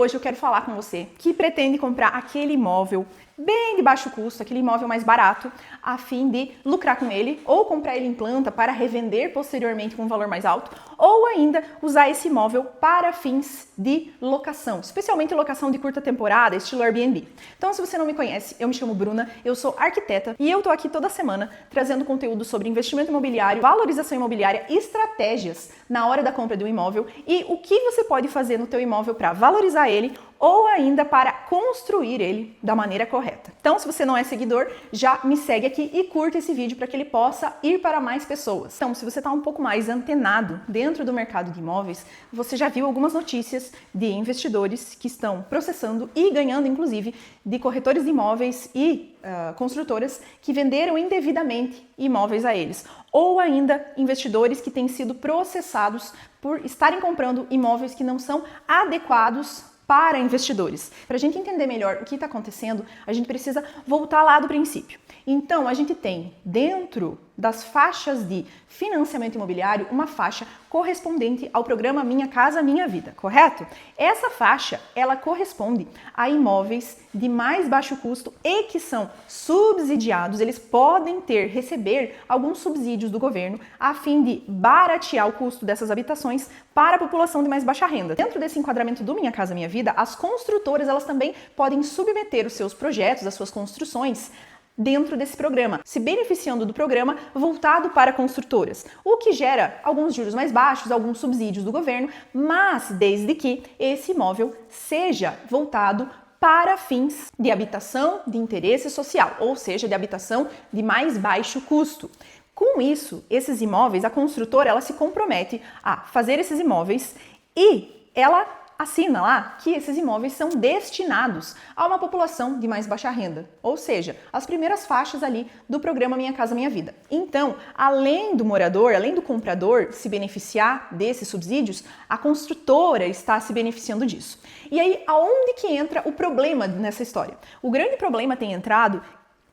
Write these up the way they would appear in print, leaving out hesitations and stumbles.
hoje eu quero falar com você que pretende comprar aquele imóvel bem de baixo custo, aquele imóvel mais barato, a fim de lucrar com ele, ou comprar ele em planta para revender posteriormente com um valor mais alto, ou ainda usar esse imóvel para fins de locação, especialmente locação de curta temporada, estilo Airbnb. Então, se você não me conhece, eu me chamo Bruna, eu sou arquiteta e eu tô aqui toda semana trazendo conteúdo sobre investimento imobiliário, valorização imobiliária, estratégias na hora da compra de um imóvel e o que você pode fazer no teu imóvel para valorizar ele ou ainda para construir ele da maneira correta. Então, se você não é seguidor, já me segue aqui e curta esse vídeo para que ele possa ir para mais pessoas. Então, se você está um pouco mais antenado dentro do mercado de imóveis, você já viu algumas notícias de investidores que estão processando e ganhando, inclusive, de corretores de imóveis e construtoras que venderam indevidamente imóveis a eles. Ou ainda investidores que têm sido processados por estarem comprando imóveis que não são adequados para investidores. Para a gente entender melhor o que está acontecendo, a gente precisa voltar lá do princípio. Então, a gente tem dentro das faixas de financiamento imobiliário uma faixa correspondente ao programa Minha Casa Minha Vida, correto? Essa faixa, ela corresponde a imóveis de mais baixo custo e que são subsidiados, eles podem receber alguns subsídios do governo a fim de baratear o custo dessas habitações para a população de mais baixa renda. Dentro desse enquadramento do Minha Casa Minha Vida, as construtoras, elas também podem submeter os seus projetos, as suas construções dentro desse programa, se beneficiando do programa voltado para construtoras, o que gera alguns juros mais baixos, alguns subsídios do governo, mas desde que esse imóvel seja voltado para fins de habitação de interesse social, ou seja, de habitação de mais baixo custo. Com isso, esses imóveis, a construtora, ela se compromete a fazer esses imóveis e ela assina lá que esses imóveis são destinados a uma população de mais baixa renda, ou seja, as primeiras faixas ali do programa Minha Casa Minha Vida. Então, além do morador, além do comprador se beneficiar desses subsídios, a construtora está se beneficiando disso. E aí, aonde que entra o problema nessa história? O grande problema tem entrado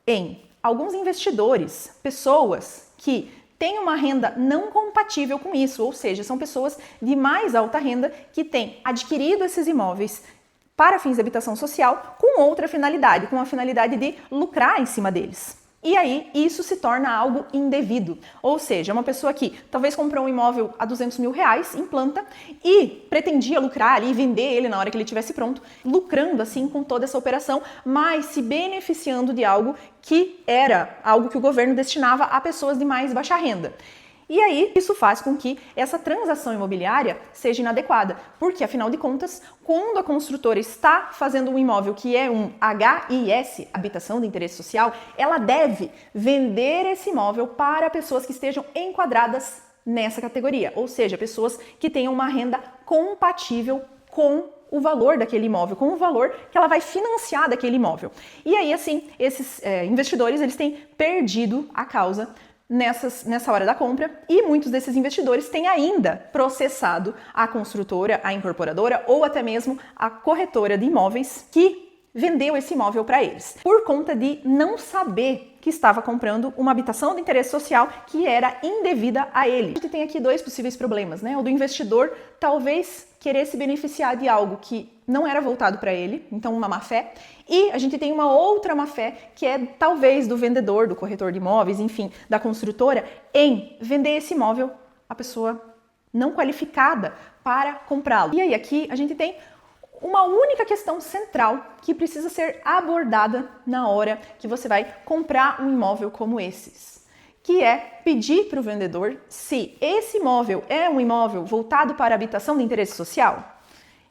em alguns investidores, pessoas que tem uma renda não compatível com isso, ou seja, são pessoas de mais alta renda que têm adquirido esses imóveis para fins de habitação social com outra finalidade, com a finalidade de lucrar em cima deles. E aí, isso se torna algo indevido. Ou seja, uma pessoa que talvez comprou um imóvel a R$200 mil em planta e pretendia lucrar ali, vender ele na hora que ele estivesse pronto, lucrando assim com toda essa operação, mas se beneficiando de algo que era algo que o governo destinava a pessoas de mais baixa renda. E aí, isso faz com que essa transação imobiliária seja inadequada, porque, afinal de contas, quando a construtora está fazendo um imóvel que é um HIS, habitação de interesse social, ela deve vender esse imóvel para pessoas que estejam enquadradas nessa categoria, ou seja, pessoas que tenham uma renda compatível com o valor daquele imóvel, com o valor que ela vai financiar daquele imóvel. E aí, assim, esses investidores, eles têm perdido a causa nessa hora da compra, e muitos desses investidores têm ainda processado a construtora, a incorporadora ou até mesmo a corretora de imóveis que vendeu esse imóvel para eles, por conta de não saber que estava comprando uma habitação de interesse social que era indevida a ele. A gente tem aqui dois possíveis problemas, né? O do investidor talvez querer se beneficiar de algo que não era voltado para ele, então uma má-fé, e a gente tem uma outra má-fé que é talvez do vendedor, do corretor de imóveis, enfim, da construtora, em vender esse imóvel a pessoa não qualificada para comprá-lo. E aí aqui a gente tem uma única questão central que precisa ser abordada na hora que você vai comprar um imóvel como esses, que é pedir para o vendedor se esse imóvel é um imóvel voltado para habitação de interesse social.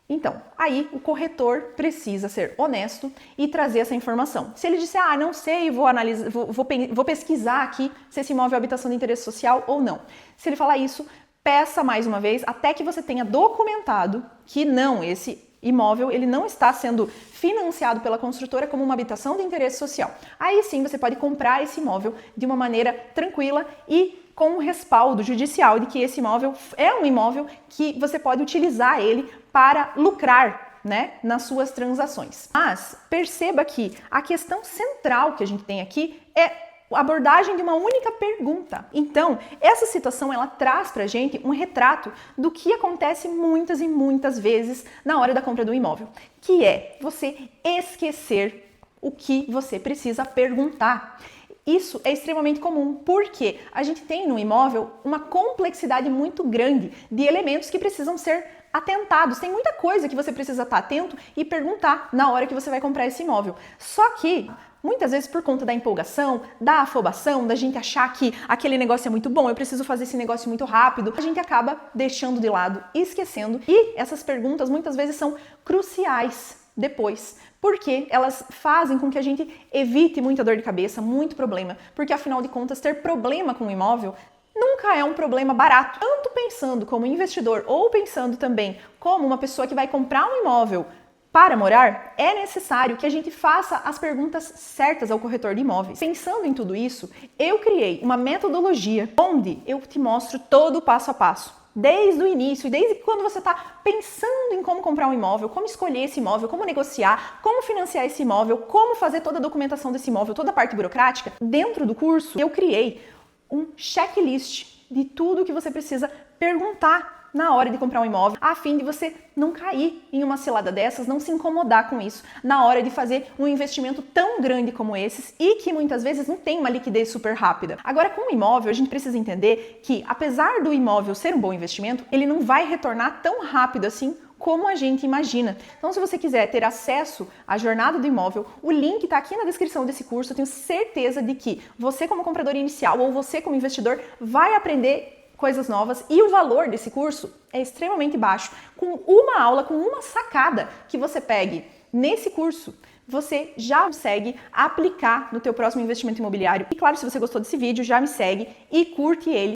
Então, aí o corretor precisa ser honesto e trazer essa informação. Se ele disser, não sei, vou analisar, vou pesquisar aqui se esse imóvel é habitação de interesse social ou não. Se ele falar isso, peça mais uma vez até que você tenha documentado que não, esse imóvel ele não está sendo financiado pela construtora como uma habitação de interesse social. Aí sim você pode comprar esse imóvel de uma maneira tranquila e com o respaldo judicial de que esse imóvel é um imóvel que você pode utilizar ele para lucrar, né, nas suas transações. Mas perceba que a questão central que a gente tem aqui é a abordagem de uma única pergunta. Então, essa situação ela traz pra gente um retrato do que acontece muitas e muitas vezes na hora da compra do imóvel, que é você esquecer o que você precisa perguntar. Isso é extremamente comum, porque a gente tem no imóvel uma complexidade muito grande de elementos que precisam ser atentados. Tem muita coisa que você precisa estar atento e perguntar na hora que você vai comprar esse imóvel. Só que muitas vezes por conta da empolgação, da afobação, da gente achar que aquele negócio é muito bom, eu preciso fazer esse negócio muito rápido, a gente acaba deixando de lado e esquecendo. E essas perguntas muitas vezes são cruciais depois, porque elas fazem com que a gente evite muita dor de cabeça, muito problema, porque afinal de contas ter problema com o imóvel nunca é um problema barato. Tanto pensando como investidor ou pensando também como uma pessoa que vai comprar um imóvel para morar, é necessário que a gente faça as perguntas certas ao corretor de imóveis. Pensando em tudo isso, eu criei uma metodologia onde eu te mostro todo o passo a passo. Desde o início, desde quando você está pensando em como comprar um imóvel, como escolher esse imóvel, como negociar, como financiar esse imóvel, como fazer toda a documentação desse imóvel, toda a parte burocrática, dentro do curso eu criei um checklist de tudo que você precisa perguntar na hora de comprar um imóvel, a fim de você não cair em uma cilada dessas, não se incomodar com isso na hora de fazer um investimento tão grande como esses e que muitas vezes não tem uma liquidez super rápida. Agora, com o imóvel, a gente precisa entender que, apesar do imóvel ser um bom investimento, ele não vai retornar tão rápido assim como a gente imagina. Então, se você quiser ter acesso à jornada do imóvel, o link está aqui na descrição desse curso. Eu tenho certeza de que você, como comprador inicial ou você, como investidor, vai aprender coisas novas e o valor desse curso é extremamente baixo. Com uma aula, com uma sacada que você pegue nesse curso, você já consegue aplicar no teu próximo investimento imobiliário. E claro, se você gostou desse vídeo, já me segue e curte ele.